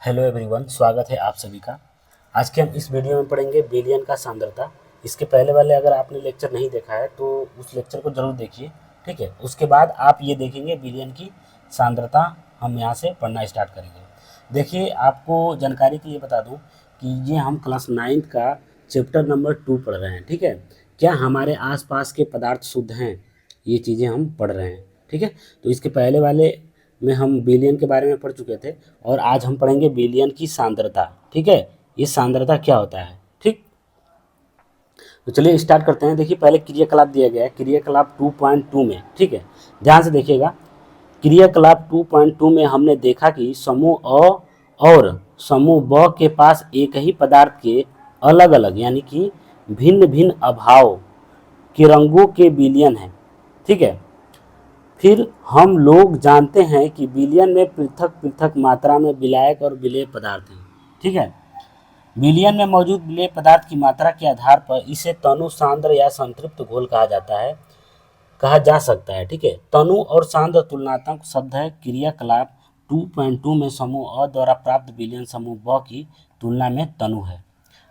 Hello everyone, स्वागत है आप सभी का। आज के हम इस वीडियो में पढ़ेंगे विलयन का सांद्रता। इसके पहले वाले अगर आपने लेक्चर नहीं देखा है तो उस लेक्चर को ज़रूर देखिए, ठीक है। उसके बाद आप ये देखेंगे विलयन की सांद्रता। हम यहाँ से पढ़ना स्टार्ट करेंगे। देखिए, आपको जानकारी के लिए बता दूँ कि ये हम क्लास 9th का चैप्टर नंबर 2 पढ़ रहे हैं, ठीक है। क्या हमारे आसपास के पदार्थ शुद्ध हैं, ये चीज़ें हम पढ़ रहे हैं, ठीक है। तो इसके पहले वाले में हम विलयन के बारे में पढ़ चुके थे और आज हम पढ़ेंगे विलयन की सांद्रता, ठीक है। ये सांद्रता क्या होता है, ठीक। तो चलिए स्टार्ट करते हैं। देखिए, पहले क्रियाकलाप दिया गया है, क्रियाकलाप 2.2 में, ठीक है। ध्यान से देखिएगा। क्रियाकलाप 2.2 में हमने देखा कि समूह अ और समूह ब के पास एक ही पदार्थ के अलग अलग यानी कि भिन्न भिन्न अभाव के रंगों के विलयन है, ठीक है। फिर हम लोग जानते हैं कि विलयन में पृथक पृथक मात्रा में विलायक और विलेय पदार्थ हैं, ठीक है। विलयन में मौजूद विलेय पदार्थ की मात्रा के आधार पर इसे तनु, सांद्र या संतृप्त घोल कहा जा सकता है, ठीक है। तनु और सांद्र तुलनात्मक शब्द है। क्रियाकलाप 2.2 में समूह अ द्वारा प्राप्त विलयन समूह ब की तुलना में तनु है,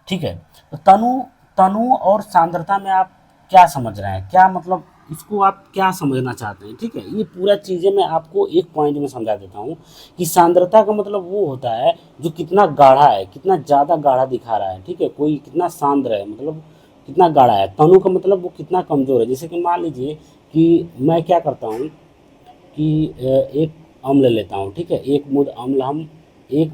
ठीक है। तो तनु तनु और सांद्रता में आप क्या समझ रहे हैं, क्या मतलब इसको आप क्या समझना चाहते हैं, ठीक है। ये पूरा चीज़ें मैं आपको एक पॉइंट में समझा देता हूँ कि सांद्रता का मतलब वो होता है जो कितना गाढ़ा है, कितना ज़्यादा गाढ़ा दिखा रहा है, ठीक है। कोई कितना सांद्र है मतलब कितना गाढ़ा है। तनु का मतलब वो कितना कमज़ोर है। जैसे कि मान लीजिए कि मैं क्या करता हूँ कि एक अम्ल लेता हूँ, ठीक है। एक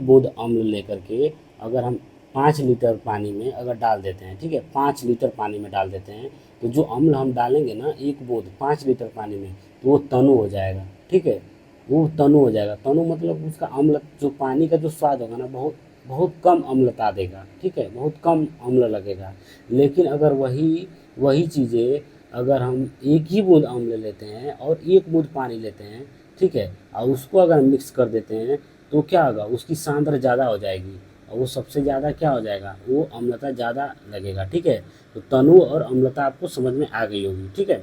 बूंद अम्ल लेकर के अगर हम 5 लीटर पानी में अगर डाल देते हैं, ठीक है, 5 लीटर पानी में डाल देते हैं, तो जो अम्ल हम डालेंगे ना एक बूंद 5 लीटर पानी में, तो वो तनु हो जाएगा, ठीक है। वो तनु हो जाएगा। तनु मतलब उसका अम्ल, जो पानी का जो स्वाद होगा ना, बहुत बहुत कम अम्लता देगा, ठीक है, बहुत कम अम्ल लगेगा। लेकिन अगर वही वही चीज़ें अगर हम एक ही बूंद अम्ल लेते हैं और एक बूंद पानी लेते हैं, ठीक है, और उसको अगर मिक्स कर देते हैं तो क्या होगा, उसकी सांद्र ज़्यादा हो जाएगी और वो सबसे ज़्यादा क्या हो जाएगा, वो अम्लता ज़्यादा लगेगा, ठीक है। तो तनु और अम्लता आपको समझ में आ गई होगी, ठीक है।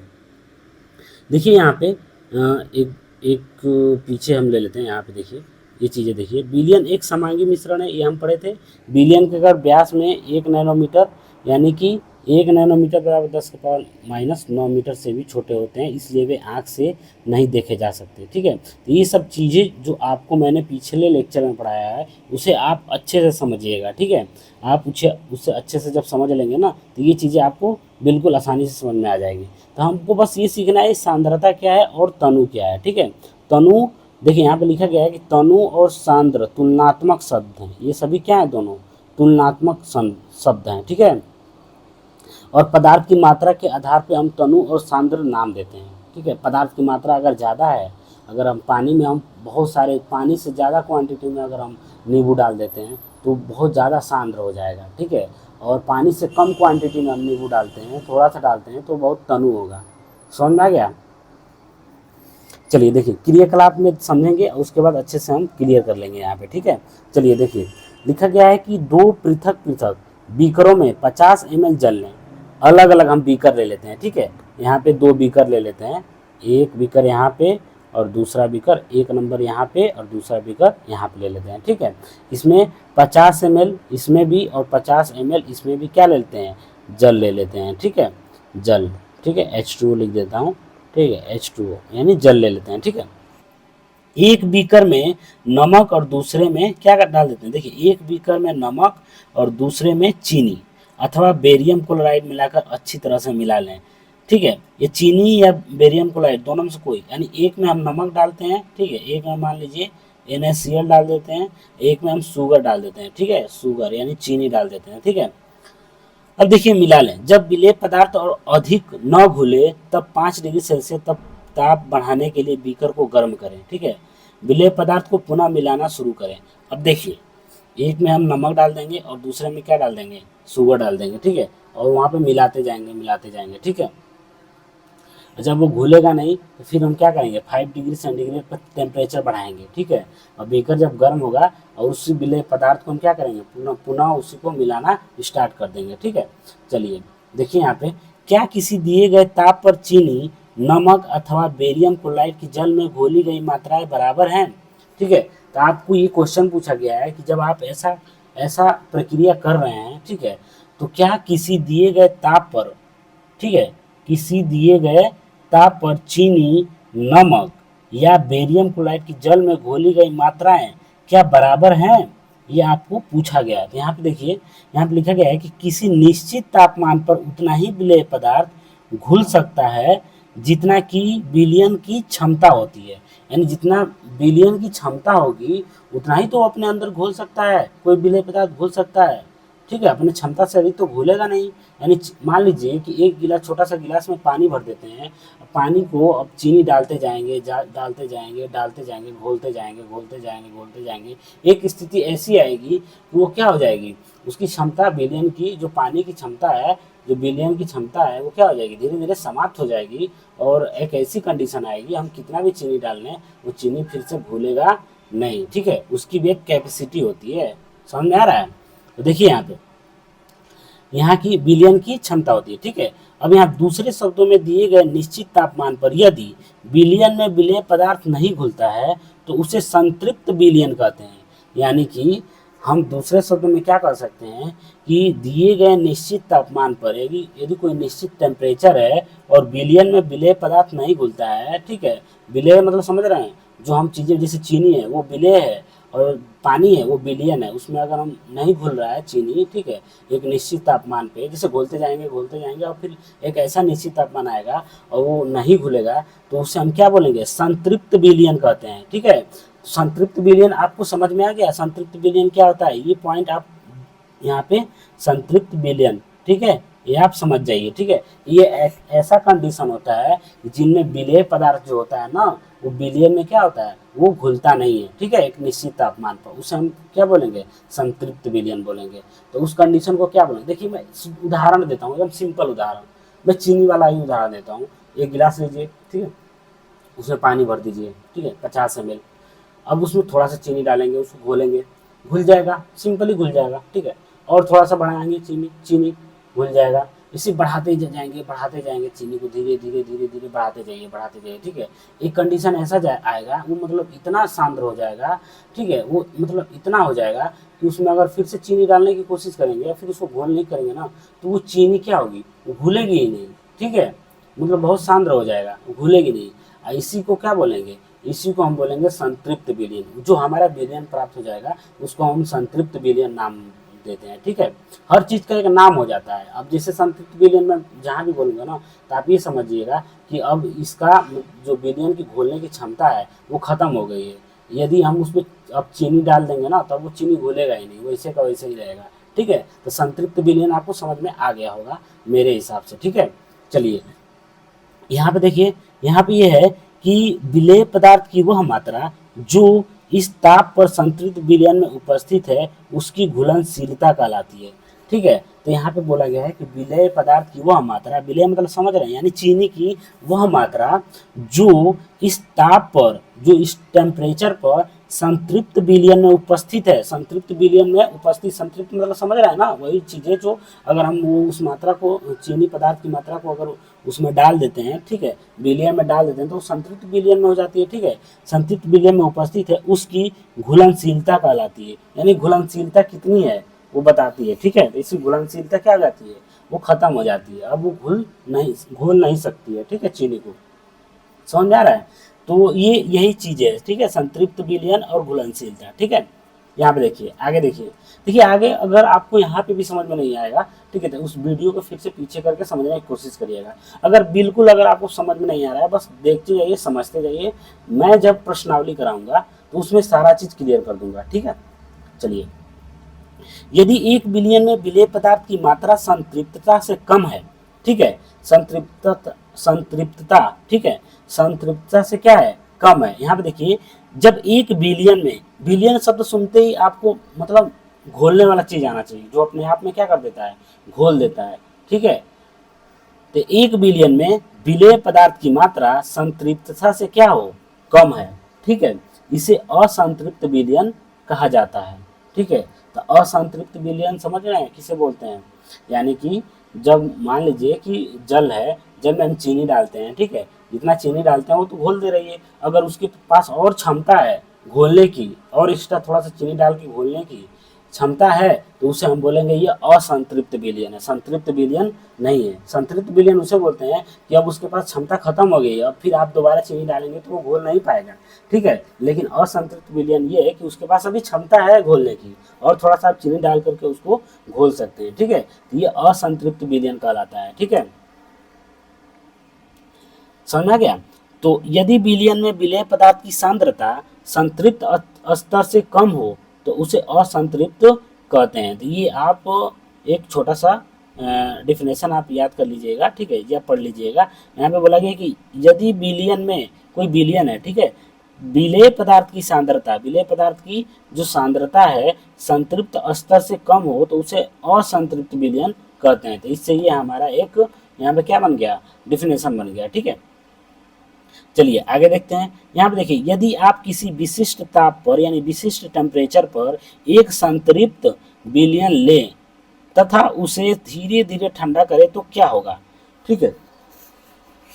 देखिए यहाँ पे एक एक पीछे हम ले लेते हैं। यहाँ पे देखिए ये चीज़ें देखिए। विलयन एक समांगी मिश्रण है, ये हम पढ़े थे। विलयन के अगर व्यास में 1 नैनोमीटर यानी कि 1 नैनोमीटर बराबर 10⁻⁹ से भी छोटे होते हैं, इसलिए वे आँख से नहीं देखे जा सकते, ठीक है। तो ये सब चीज़ें जो आपको मैंने पिछले लेक्चर में पढ़ाया है उसे आप अच्छे से समझिएगा, ठीक है। आप उससे अच्छे से जब समझ लेंगे ना तो ये चीज़ें आपको बिल्कुल आसानी से समझ में आ जाएगी। तो हमको बस ये सीखना है सांद्रता क्या है और तनु क्या है, ठीक है। तनु, देखिए यहाँ पे लिखा गया है कि तनु और सांद्र तुलनात्मक शब्द हैं। ये सभी क्या है, दोनों तुलनात्मक शब्द हैं, ठीक है। और पदार्थ की मात्रा के आधार पे हम तनु और सांद्र नाम देते हैं, ठीक है। पदार्थ की मात्रा अगर ज़्यादा है, अगर हम पानी में हम बहुत सारे पानी से ज़्यादा क्वांटिटी में अगर हम नींबू डाल देते हैं तो बहुत ज़्यादा सांद्र हो जाएगा, ठीक है। और पानी से कम क्वांटिटी में हम नींबू डालते हैं, थोड़ा सा डालते हैं, तो बहुत तनु होगा। समझ में आ गया। चलिए देखिए, क्रियाकलाप में समझेंगे और उसके बाद अच्छे से हम क्लियर कर लेंगे यहाँ पे, ठीक है। चलिए देखिए, लिखा गया है कि दो पृथक पृथक बीकरों में 50 ml जल लें। अलग अलग हम बीकर ले लेते हैं, ठीक है। यहाँ पे 2 बीकर ले लेते हैं, एक बीकर यहाँ पे और दूसरा बीकर, एक नंबर यहाँ पे और दूसरा बीकर यहाँ पे ले लेते हैं, ठीक है। इसमें 50 ml इसमें भी और 50 ml इसमें भी क्या ले लेते हैं, जल ले लेते हैं, ठीक है, जल, ठीक है। H2O लिख देता हूँ, ठीक है, H2O यानी जल ले लेते हैं, ठीक है। एक बीकर में नमक और दूसरे में क्या डाल देते हैं, देखिए एक बीकर में नमक और दूसरे में चीनी अथवा बेरियम क्लोराइड मिलाकर अच्छी तरह से मिला लें, ठीक है। ये चीनी या बेरियम क्लोराइड दोनों में से कोई, यानी एक में हम नमक डालते हैं, ठीक है, एक में मान लीजिए NaCl डाल देते हैं, एक में हम शुगर डाल देते हैं, ठीक है, शुगर यानी चीनी डाल देते हैं, ठीक है। अब देखिए मिला लें। जब विलेय पदार्थ और अधिक न घुले तब 5 डिग्री सेल्सियस तक ताप बढ़ाने के लिए बीकर को गर्म करें, ठीक है। विलेय पदार्थ को पुनः मिलाना शुरू करें। अब देखिए, एक में हम नमक डाल देंगे और दूसरे में क्या डाल देंगे, शुगर डाल देंगे, ठीक है। और वहाँ पे मिलाते जाएंगे, ठीक है। जब वो घुलेगा नहीं तो फिर हम क्या करेंगे, 5 डिग्री सेंटीग्रेड पर टेम्परेचर बढ़ाएंगे, ठीक है। और बीकर जब गर्म होगा और उसी विलेय पदार्थ को हम क्या करेंगे, पुनः पुनः उसी को मिलाना स्टार्ट कर देंगे, ठीक है। चलिए देखिए यहाँ पे, क्या किसी दिए गए ताप पर चीनी, नमक अथवा बेरियम क्लोराइड की जल में घोली गई मात्राएं बराबर हैं, ठीक है। तो आपको ये क्वेश्चन पूछा गया है कि जब आप ऐसा ऐसा प्रक्रिया कर रहे हैं, ठीक है, तो क्या किसी दिए गए ताप पर, ठीक है, किसी दिए गए ताप पर चीनी, नमक या बेरियम क्लोराइड की जल में घोली गई मात्राएं क्या बराबर हैं, ये आपको पूछा गया है। तो यहाँ पे देखिए, यहाँ पे लिखा गया है कि किसी निश्चित तापमान पर उतना ही विलेय पदार्थ घुल सकता है जितना कि विलयन की क्षमता होती है। यानी जितना विलयन की क्षमता होगी उतना ही तो वो अपने अंदर घोल सकता है, कोई विलेय पदार्थ घुल सकता है, ठीक है, अपने क्षमता से अधिक तो घुलेगा नहीं। यानी मान लीजिए कि एक गिलास, छोटा सा गिलास में पानी भर देते हैं, पानी को अब चीनी डालते जाएंगे, डालते जाएंगे, डालते जाएंगे, घोलते जाएंगे, घोलते जाएंगे, घोलते जाएंगे, एक स्थिति ऐसी आएगी कि वो क्या हो जाएगी, उसकी क्षमता विलयन की, जो पानी की क्षमता है, जो विलयन की क्षमता है, वो क्या हो जाएगी, धीरे धीरे समाप्त हो जाएगी। और एक ऐसी कंडीशन आएगी, हम कितना भी चीनी डाल लें वो चीनी फिर से घुलेगा नहीं, ठीक है, उसकी भी एक कैपेसिटी होती है। समझ में आ रहा है? तो देखिए यहाँ की विलयन की क्षमता होती है, ठीक है। अब यहाँ दूसरे शब्दों में दिए गए निश्चित तापमान पर यदि विलयन में विलेय पदार्थ नहीं घुलता है तो उसे संतृप्त विलयन कहते हैं। यानी कि हम दूसरे शब्दों में क्या कर सकते हैं कि दिए गए निश्चित तापमान पर यदि यदि कोई निश्चित टेम्परेचर है और विलयन में विलेय पदार्थ नहीं घुलता है, ठीक है, विलेय मतलब समझ रहे हैं, जो हम चीज़ें जैसे चीनी है वो विलेय है और पानी है वो विलयन है, उसमें अगर हम नहीं घुल रहा है चीनी, ठीक है, एक निश्चित तापमान पे जैसे घोलते जाएंगे और फिर एक ऐसा निश्चित तापमान आएगा और वो नहीं घुलेगा, तो उसे हम क्या बोलेंगे, संतृप्त विलयन कहते हैं, ठीक है। संतृप्त विलयन आपको समझ में आ गया, संतृप्त विलयन क्या होता है, ये पॉइंट आप यहाँ पे संतृप्त विलयन, ठीक है, ये आप समझ जाइए, ठीक है। ये ऐसा कंडीशन होता है जिनमें विलेय पदार्थ जो होता है ना, वो विलयन में क्या होता है, वो घुलता नहीं है, ठीक है, एक निश्चित तापमान पर, उसे हम क्या बोलेंगे, संतृप्त विलयन बोलेंगे। तो उस कंडीशन को क्या बोलेंगे, देखिए मैं उदाहरण देता हूँ, एकदम सिंपल उदाहरण, मैं चीनी वाला ही उदाहरण देता हूँ। एक गिलास लीजिए, ठीक है, उसमें पानी भर दीजिए, ठीक है, 50 ml। अब उसमें थोड़ा सा चीनी डालेंगे, उसको घोलेंगे, घुल जाएगा, सिंपली घुल जाएगा, ठीक है। और थोड़ा सा बढ़ाएंगे चीनी घुल जाएगा। इसे बढ़ाते जाएंगे चीनी को, धीरे धीरे धीरे धीरे बढ़ाते जाइए, ठीक है। एक कंडीशन ऐसा आएगा, वो मतलब इतना सांद्र हो जाएगा, ठीक है, वो मतलब इतना हो जाएगा कि उसमें अगर फिर से चीनी डालने की कोशिश करेंगे या फिर उसको घोल नहीं करेंगे ना, तो वो चीनी क्या होगी, वो घुलेगी ही नहीं, ठीक है, मतलब बहुत सांद्र हो जाएगा, वो घुलेगी नहीं। इसी को क्या बोलेंगे, इसी को हम बोलेंगे संतृप्त विलयन। जो हमारा विलयन प्राप्त हो जाएगा उसको हम संतृप्त विलयन नाम देते हैं, ठीक है। हर चीज़ का एक नाम हो जाता है। अब जैसे संतृप्त विलयन में जहाँ भी बोलूँगा ना, तो आप ये समझिएगा कि अब इसका जो विलयन की घोलने की क्षमता है वो ख़त्म हो गई है। यदि हम उसमें अब चीनी डाल देंगे ना, तब वो चीनी घुलेगा ही नहीं, वैसे का वैसे ही रहेगा, ठीक है। तो संतृप्त विलयन आपको समझ में आ गया होगा मेरे हिसाब से, ठीक है। चलिए यहाँ पे देखिए, यहाँ पे ये है कि विलेय पदार्थ की वह मात्रा जो इस ताप पर संतृप्त विलयन में उपस्थित है उसकी घुलनशीलता कहलाती है, ठीक है। तो यहाँ पे बोला गया है कि विलेय पदार्थ की वह मात्रा, विलेय मतलब समझ रहे हैं, यानी चीनी की वह मात्रा जो इस ताप पर, जो इस टेम्परेचर पर संतृप्त विलयन में उपस्थित है, संतृप्त विलयन में उपस्थित, संतृप्त मतलब समझ रहे हैं ना, वही चीज़ें जो अगर हम वो उस मात्रा को, चीनी पदार्थ की मात्रा को अगर उसमें डाल देते हैं, ठीक है, विलयन में डाल देते हैं तो संतृप्त विलयन में हो जाती है, ठीक है। संतृप्त विलयन में उपस्थित है उसकी घुलनशीलता कहलाती है, यानी घुलनशीलता कितनी है वो बताती है, ठीक है। तो इसकी घुलनशीलता क्या हो जाती है, वो खत्म हो जाती है, अब वो घुल नहीं सकती है, ठीक है, चीनी को। समझ में आ रहा है? तो ये यही चीज़ है, ठीक है, संतृप्त विलयन और घुलनशीलता, ठीक है। यहाँ पे देखिए, आगे देखिए आगे अगर आपको यहाँ पे भी समझ में नहीं आएगा, ठीक है, तो उस वीडियो को फिर से पीछे करके समझने की कोशिश करिएगा। अगर आपको समझ में नहीं आ रहा है, बस देखते जाइए, समझते जाइए, मैं जब प्रश्नावली कराऊंगा तो उसमें सारा चीज़ क्लियर कर दूंगा, ठीक है। चलिए, यदि एक विलयन में विलेय पदार्थ की मात्रा संतृप्तता से कम है, ठीक है, संतृप्तता, ठीक है, संतृप्तता से क्या है, कम है। यहाँ पे देखिए, जब एक विलयन में, विलयन शब्द सुनते ही आपको मतलब घोलने वाला चीज आना चाहिए, जो अपने आप में क्या कर देता है, घोल देता है, ठीक है। तो एक विलयन में विलेय पदार्थ की मात्रा संतृप्तता से क्या हो, कम है, ठीक है, इसे असंतृप्त विलयन कहा जाता है, ठीक है। तो असंतृप्त विलयन समझ रहे हैं किसे बोलते हैं, यानी कि जब मान लीजिए कि जल है, जल में हम चीनी डालते हैं, ठीक है, जितना चीनी डालते हैं वो तो घोल दे रही है, अगर उसके पास और क्षमता है, घोलने की और एक्स्ट्रा थोड़ा सा चीनी डाल के घोलने की क्षमता है, तो उसे हम बोलेंगे ये असंतृप्त विलयन है, संतृप्त विलयन नहीं है। संतृप्त विलयन उसे बोलते हैं कि अब उसके पास क्षमता खत्म हो गई है, अब फिर आप दोबारा चीनी डालेंगे तो वो घोल नहीं पाएगा, ठीक है। लेकिन असंतृप्त विलयन ये है कि उसके पास अभी क्षमता है घोलने की और थोड़ा सा आप चीनी डाल करके उसको घोल सकते हैं, ठीक है। तो ये असंतृप्त विलयन कहलाता है, ठीक है, समझ में आ गया। तो यदि विलयन में विलेय पदार्थ की सांद्रता संतृप्त स्तर से कम हो तो उसे असंतृप्त कहते हैं। तो ये आप एक छोटा सा डिफिनेशन आप याद कर लीजिएगा, ठीक है, या पढ़ लीजिएगा। यहाँ पे बोला गया कि यदि विलयन में कोई विलयन है, ठीक है, विलेय पदार्थ की सांद्रता, विलेय पदार्थ की जो सांद्रता है संतृप्त स्तर से कम हो तो उसे असंतृप्त विलयन कहते हैं। तो इससे ये हमारा एक यहाँ पे क्या बन गया, डिफिनेशन बन गया, ठीक है। चलिए आगे देखते हैं। यहाँ पे देखिए, यदि आप किसी विशिष्ट ताप पर यानी विशिष्ट टेम्परेचर पर एक संतृप्त विलयन लें तथा उसे धीरे धीरे ठंडा करें तो क्या होगा, ठीक है।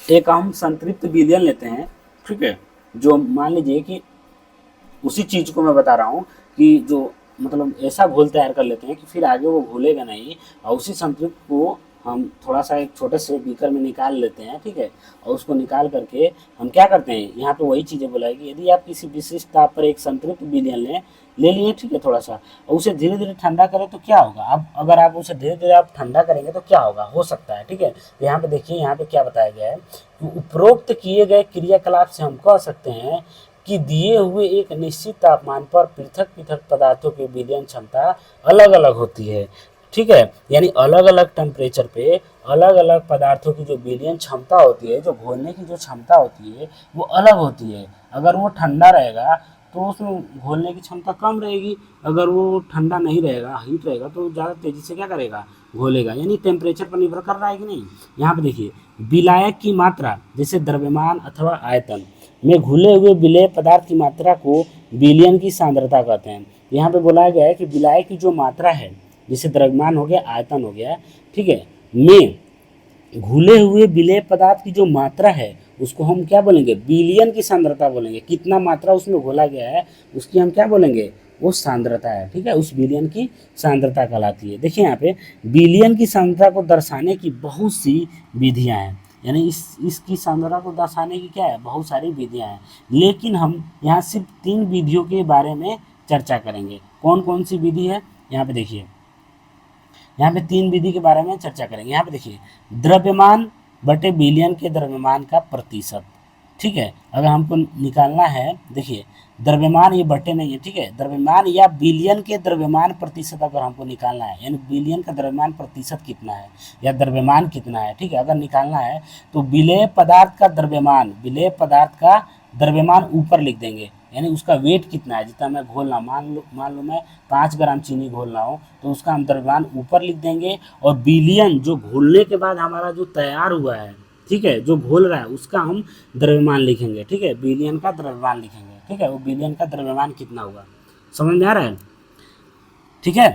एक हम संतृप्त विलयन लेते हैं, ठीक है, जो मान लीजिए कि उसी चीज को मैं बता रहा हूँ कि जो मतलब ऐसा घोल तैयार कर लेते हैं कि फिर आगे वो घुलेगा नहीं, और उसी संतृप्त को हम थोड़ा सा एक छोटे से बीकर में निकाल लेते हैं, ठीक है, और उसको निकाल करके हम क्या करते हैं, यहाँ पे वही चीज़ें बोलाएगी। यदि आप किसी विशिष्ट ताप पर एक संतृप्त विलयन ले लिए, ठीक है, थोड़ा सा, और उसे धीरे धीरे ठंडा करें तो क्या होगा। अब अगर आप उसे धीरे धीरे आप ठंडा करेंगे तो क्या होगा, हो सकता है, ठीक है। यहाँ पे देखिए, यहाँ पे क्या बताया गया है कि उपरोक्त किए गए क्रियाकलाप से हम कह सकते हैं कि दिए हुए एक निश्चित तापमान पर पृथक पृथक पदार्थों की विलयन क्षमता अलग अलग होती है, ठीक है। यानी अलग अलग टेम्परेचर पे अलग अलग पदार्थों की जो विलयन क्षमता होती है, जो घोलने की जो क्षमता होती है वो अलग होती है। अगर वो ठंडा रहेगा तो उसमें घोलने की क्षमता कम रहेगी, अगर वो ठंडा नहीं रहेगा, हीट रहेगा, तो ज़्यादा तेज़ी से क्या करेगा, घोलेगा। यानी टेम्परेचर पर निर्भर कर रहा है कि नहीं। यहाँ पे देखिए, विलायक की मात्रा जैसे द्रव्यमान अथवा आयतन में घुले हुए विलेय पदार्थ की मात्रा को विलयन की सांद्रता कहते हैं। यहाँ पे बोला गया है कि विलायक की जो मात्रा है, जैसे द्रव्यमान हो गया, आयतन हो गया, ठीक है, में घुले हुए विलेय पदार्थ की जो मात्रा है उसको हम क्या बोलेंगे, विलयन की सांद्रता बोलेंगे। कितना मात्रा उसमें घोला गया है उसकी हम क्या बोलेंगे, वो सांद्रता है, ठीक है, उस विलयन की सांद्रता कहलाती है। देखिए यहाँ पे विलयन की सांद्रता को दर्शाने की बहुत सी विधियां हैं, यानी इसकी सांद्रता को दर्शाने की क्या है, बहुत सारी विधियां हैं, लेकिन हम यहाँ सिर्फ 3 विधियों के बारे में चर्चा करेंगे। कौन कौन सी विधि है, यहाँ पे देखिए, यहाँ पे 3 विधि के बारे में चर्चा करेंगे। यहाँ पे देखिए, द्रव्यमान बटे विलयन के द्रव्यमान का प्रतिशत, ठीक है, अगर हमको निकालना है, देखिए द्रव्यमान ये बटे नहीं है, ठीक है, द्रव्यमान या विलयन के द्रव्यमान प्रतिशत अगर हमको निकालना है, यानी विलयन का द्रव्यमान प्रतिशत कितना है या द्रव्यमान कितना है, ठीक है, अगर निकालना है तो विलेय पदार्थ का द्रव्यमान, विलेय पदार्थ का द्रव्यमान ऊपर लिख देंगे, यानी उसका वेट कितना है, जितना मैं घोलना, मान लो मैं 5 ग्राम चीनी घोल रहा हूँ तो उसका हम द्रव्यमान ऊपर लिख देंगे, और विलयन जो घोलने के बाद हमारा जो तैयार हुआ है, ठीक है, जो घोल रहा है उसका हम द्रव्यमान लिखेंगे, ठीक है, विलयन का द्रव्यमान लिखेंगे, ठीक है, वो विलयन का द्रव्यमान कितना होगा, समझ में आ रहा है, ठीक है।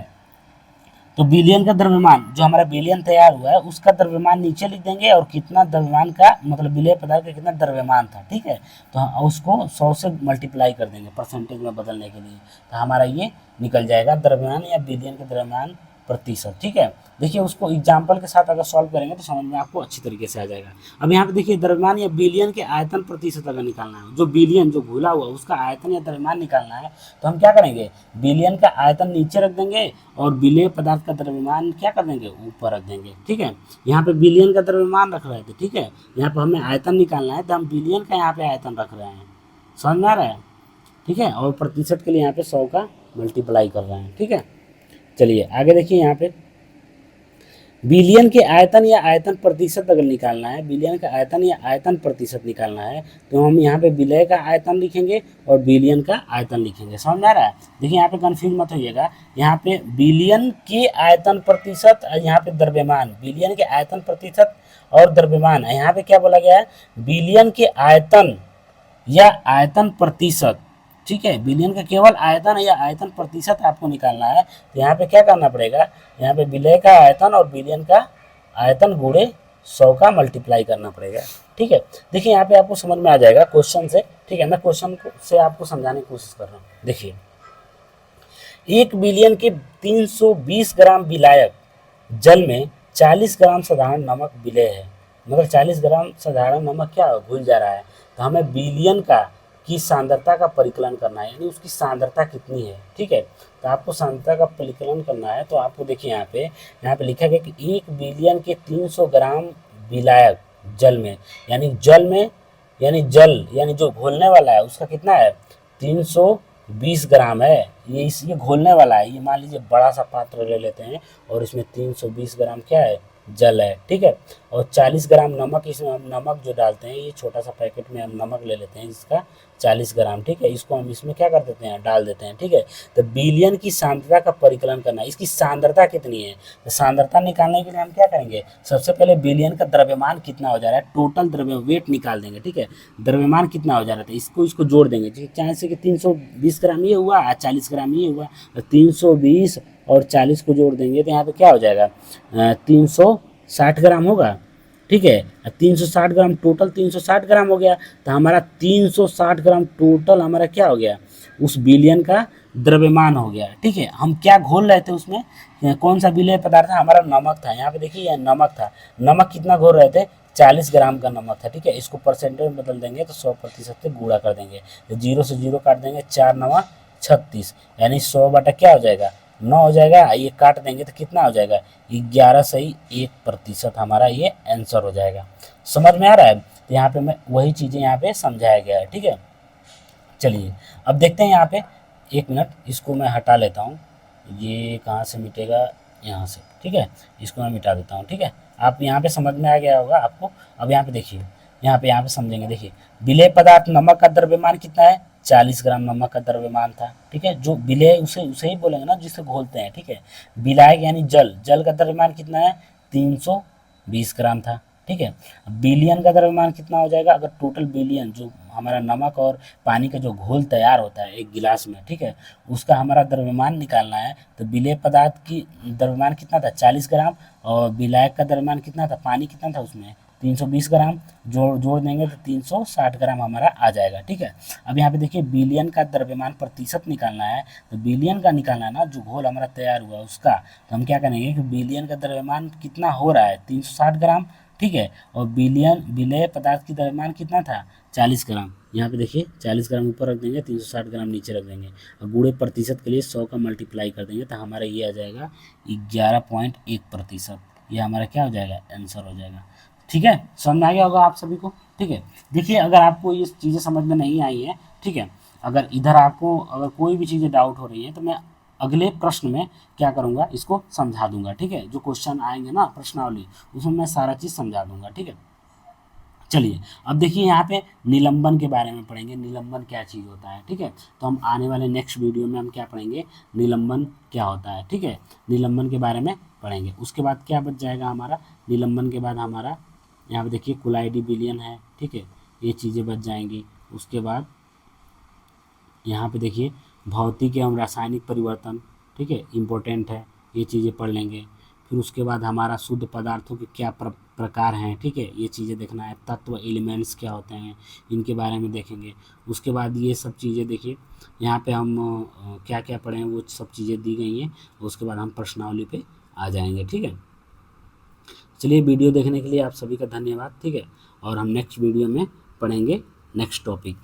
तो विलयन का द्रव्यमान, जो हमारा विलयन तैयार हुआ है उसका द्रव्यमान नीचे लिख देंगे, और कितना द्रव्यमान का मतलब विलेय पदार्थ का कितना द्रव्यमान था, ठीक है, तो उसको 100 से मल्टीप्लाई कर देंगे परसेंटेज में बदलने के लिए, तो हमारा ये निकल जाएगा द्रव्यमान या विलयन के द्रव्यमान प्रतिशत, ठीक है। देखिए उसको एग्जाम्पल के साथ अगर सॉल्व करेंगे तो समझ में आपको अच्छी तरीके से आ जाएगा। अब यहाँ पे देखिए, द्रव्यमान या विलयन के आयतन प्रतिशत अगर निकालना है, जो विलयन जो घुला हुआ उसका आयतन या द्रव्यमान निकालना है, तो हम क्या करेंगे, विलयन का आयतन नीचे रख देंगे और विलेय पदार्थ का द्रव्यमान क्या कर देंगे, ऊपर रख देंगे, ठीक है। यहाँ पे विलयन का द्रव्यमान रख रहे थे, ठीक है, यहाँ पे हमें आयतन निकालना है तो हम विलयन का यहाँ पे आयतन रख रहे हैं, समझ में आ रहा है, ठीक है, और प्रतिशत के लिए यहाँ पे 100 का मल्टीप्लाई कर रहे हैं, ठीक है। चलिए आगे देखिए, यहाँ पे विलयन के आयतन या आयतन प्रतिशत अगर निकालना है, विलयन का आयतन या आयतन प्रतिशत निकालना है, तो हम यहाँ पे विलय का आयतन लिखेंगे और विलयन का आयतन लिखेंगे, समझ में आ रहा है। देखिए यहाँ पे कंफ्यूज मत होइएगा, यहाँ पे विलयन के आयतन प्रतिशत और यहाँ पे द्रव्यमान, विलयन के आयतन प्रतिशत और द्रव्यमान, यहाँ पे क्या बोला गया है, विलयन के आयतन या आयतन प्रतिशत, ठीक है, विलयन का केवल आयतन या आयतन प्रतिशत आपको निकालना है, तो यहाँ पे क्या करना पड़ेगा, यहाँ पे विलय का आयतन और विलयन का आयतन गुणे 100 का मल्टीप्लाई करना पड़ेगा। ठीक है, देखिए यहाँ पे आपको समझ में आ जाएगा क्वेश्चन से। ठीक है, मैं क्वेश्चन से आपको समझाने की कोशिश कर रहा हूँ। देखिए 1 बिलियन के 320 ग्राम विलायक जल में 40 ग्राम साधारण नमक विलय है, मतलब 40 ग्राम साधारण नमक क्या घुल जा रहा है। तो हमें बिलियन का की सांद्रता का परिकलन करना है, यानी उसकी सांद्रता कितनी है। ठीक है, तो आपको सांद्रता का परिकलन करना है। तो आपको देखिए यहाँ पे लिखा गया कि 1 बिलियन के 300 ग्राम विलायक जल में, यानी जो घोलने वाला है उसका कितना है, 320 ग्राम है। ये घोलने वाला है। ये मान लीजिए बड़ा सा पात्र ले लेते हैं और इसमें 320 ग्राम क्या है, जल है। ठीक है, और 40 ग्राम नमक, इसमें हम नमक जो डालते हैं, ये छोटा सा पैकेट में हम नमक ले लेते हैं जिसका 40 ग्राम। ठीक है, इसको हम इसमें क्या कर देते हैं, डाल देते हैं। ठीक है, तो बिलियन की सांद्रता का परिकलन करना है, इसकी सांद्रता कितनी है। तो सांद्रता निकालने के लिए हम क्या करेंगे, सबसे पहले बिलियन का द्रव्यमान कितना हो जा रहा है, टोटल द्रव्य वेट निकाल देंगे। ठीक है, द्रव्यमान कितना हो जा रहा था, इसको जोड़ देंगे। चाहे से कि 320 ग्राम ये हुआ, 40 ग्राम ये हुआ, तो 320 और 40 को जोड़ देंगे तो यहाँ पे क्या हो जाएगा, 360 ग्राम होगा। ठीक है, 360 ग्राम टोटल 360 ग्राम हो गया। तो हमारा 360 ग्राम टोटल हमारा क्या हो गया, उस बिलियन का द्रव्यमान हो गया। ठीक है, हम क्या घोल रहे थे उसमें, कौन सा विलेय पदार्थ था, हमारा नमक था। यहाँ पे देखिए यह नमक था। नमक कितना घोल रहे थे, 40 ग्राम का नमक था। ठीक है, इसको परसेंटेज में बदल देंगे तो 100% से गुणा कर देंगे। तो 0 से 0 काट देंगे, 4 9 36, यानी 100 बटा क्या हो जाएगा, 9 हो जाएगा। ये काट देंगे तो कितना हो जाएगा, 11 सही 1% हमारा ये आंसर हो जाएगा। समझ में आ रहा है। तो यहाँ पे मैं वही चीज़ें यहाँ पे समझाया गया है। ठीक है, चलिए अब देखते हैं यहाँ पे। 1 मिनट, इसको मैं हटा लेता हूँ। ये कहाँ से मिटेगा, यहाँ से। ठीक है, इसको मैं मिटा देता हूँ। ठीक है, आप यहाँ पे समझ में आ गया होगा आपको। अब यहाँ पे देखिए, यहाँ पे समझेंगे। देखिए विलेय पदार्थ नमक का द्रव्यमान कितना है, 40 ग्राम नमक का द्रव्यमान था। ठीक है, जो विलेय उसे उसे ही बोलेंगे ना जिसे घोलते हैं। ठीक है, विलायक यानी जल का द्रव्यमान कितना है, 320 ग्राम था। ठीक है, बिलियन का द्रव्यमान कितना हो जाएगा, अगर टोटल बिलियन जो हमारा नमक और पानी का जो घोल तैयार होता है एक गिलास में, ठीक है, उसका हमारा द्रव्यमान निकालना है। तो विलेय पदार्थ की द्रव्यमान कितना था, 40 ग्राम, और विलायक का द्रव्यमान कितना था, पानी कितना था उसमें, 320 ग्राम। जोड़ देंगे तो 360 ग्राम हमारा आ जाएगा। ठीक है, अब यहाँ पे देखिए बिलियन का द्रव्यमान प्रतिशत निकालना है। तो बिलियन का निकालना है ना, जो घोल हमारा तैयार हुआ उसका। तो हम क्या करेंगे कि बिलियन का द्रव्यमान कितना हो रहा है, 360 ग्राम। ठीक है, और विलेय पदार्थ की द्रव्यमान कितना था, 40 ग्राम। यहाँ पे देखिए 40 ग्राम ऊपर रख देंगे, 360 ग्राम नीचे रख देंगे, और गुणे प्रतिशत के लिए 100 का मल्टीप्लाई कर देंगे तो हमारा ये आ जाएगा 11.1%। ये हमारा क्या हो जाएगा, आंसर हो जाएगा। ठीक है, समझ में आ गया होगा आप सभी को। ठीक है, देखिए अगर आपको ये चीज़ें समझ में नहीं आई हैं, ठीक है, अगर इधर आपको अगर कोई भी चीज़ें डाउट हो रही है तो मैं अगले प्रश्न में क्या करूँगा, इसको समझा दूंगा। ठीक है, जो क्वेश्चन आएंगे ना प्रश्नावली, उसमें मैं सारा चीज़ समझा दूंगा। ठीक है, चलिए अब देखिए यहाँ पे निलंबन के बारे में पढ़ेंगे। निलंबन क्या चीज़ होता है। ठीक है, तो हम आने वाले नेक्स्ट वीडियो में हम क्या पढ़ेंगे, निलंबन क्या होता है। ठीक है, निलंबन के बारे में पढ़ेंगे। उसके बाद क्या बच जाएगा हमारा, निलंबन के बाद हमारा यहाँ पे देखिए कुलाइडी विलयन है। ठीक है, ये चीज़ें बच जाएंगी। उसके बाद यहाँ पे देखिए भौतिक एवं रासायनिक परिवर्तन, ठीक है, इम्पोर्टेंट है, ये चीज़ें पढ़ लेंगे। फिर उसके बाद हमारा शुद्ध पदार्थों के क्या प्रकार हैं, ठीक है, ये चीज़ें देखना है। तत्व एलिमेंट्स क्या होते हैं, इनके बारे में देखेंगे। उसके बाद ये सब चीज़ें देखिए यहाँ पे हम क्या क्या पढ़े हैं वो सब चीज़ें दी गई हैं। उसके बाद हम प्रश्नावली पे आ जाएंगे। ठीक है, चलिए वीडियो देखने के लिए आप सभी का धन्यवाद। ठीक है, और हम नेक्स्ट वीडियो में पढ़ेंगे नेक्स्ट टॉपिक।